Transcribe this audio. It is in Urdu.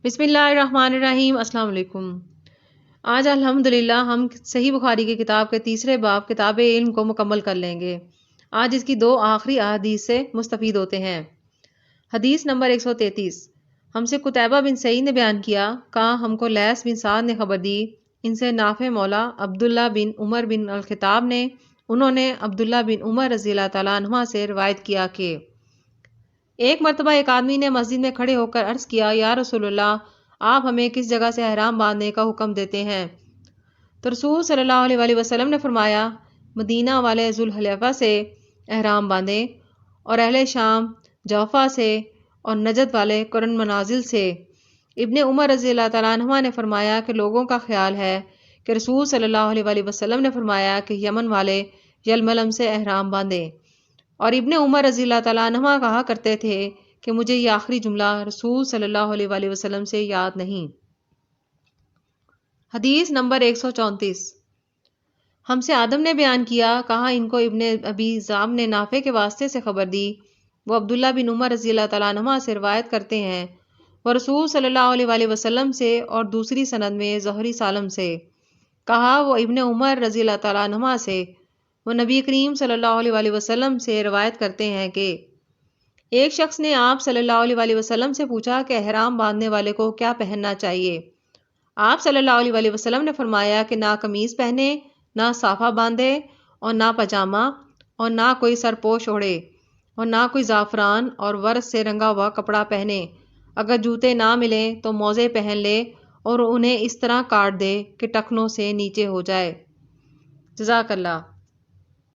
بسم اللہ الرحمن الرحیم۔ السلام علیکم۔ آج الحمدللہ ہم صحیح بخاری کی کتاب کے تیسرے باب کتاب علم کو مکمل کر لیں گے۔ آج اس کی 2 آخری احادیث سے مستفید ہوتے ہیں۔ حدیث نمبر 133۔ ہم سے قتیبہ بن سعید نے بیان کیا، کہا ہم کو لیث بن سعد نے خبر دی، ان سے نافع مولا عبداللہ بن عمر بن الخطاب نے، انہوں نے عبداللہ بن عمر رضی اللہ تعالیٰ عنہما سے روایت کیا کہ ایک مرتبہ ایک آدمی نے مسجد میں کھڑے ہو کر عرض کیا، یا رسول اللہ، آپ ہمیں کس جگہ سے احرام باندھنے کا حکم دیتے ہیں؟ تو رسول صلی اللہ علیہ وسلم نے فرمایا، مدینہ والے ذوالحلیفہ سے احرام باندھیں، اور اہل شام جوفا سے، اور نجد والے قرن منازل سے۔ ابن عمر رضی اللہ تعالیٰ عنہما نے فرمایا کہ لوگوں کا خیال ہے کہ رسول صلی اللہ علیہ وسلم نے فرمایا کہ یمن والے یلملم سے احرام باندھیں، اور ابن عمر رضی اللہ تعالیٰ عنہما کہا کرتے تھے کہ مجھے یہ آخری جملہ رسول صلی اللہ علیہ وسلم سے یاد نہیں۔ حدیث نمبر 134۔ ہم سے آدم نے بیان کیا، کہا ان کو ابن ابی ذئب نے نافع کے واسطے سے خبر دی، وہ عبداللہ بن عمر رضی اللہ تعالیٰ عنہما سے روایت کرتے ہیں، وہ رسول صلی اللہ علیہ وسلم سے، اور دوسری سند میں زہری سالم سے، کہا وہ ابن عمر رضی اللہ تعالیٰ عنہما سے، وہ نبی کریم صلی اللہ علیہ وسلم سے روایت کرتے ہیں کہ ایک شخص نے آپ صلی اللہ علیہ وسلم سے پوچھا کہ احرام باندھنے والے کو کیا پہننا چاہیے؟ آپ صلی اللہ علیہ وسلم نے فرمایا کہ نہ قمیض پہنے، نہ صافہ باندھے، اور نہ پاجامہ، اور نہ کوئی سرپوش اوڑھے، اور نہ کوئی زعفران اور ورس سے رنگا ہوا کپڑا پہنے۔ اگر جوتے نہ ملیں تو موزے پہن لے، اور انہیں اس طرح کاٹ دے کہ ٹخنوں سے نیچے ہو جائے۔ جزاک اللہ۔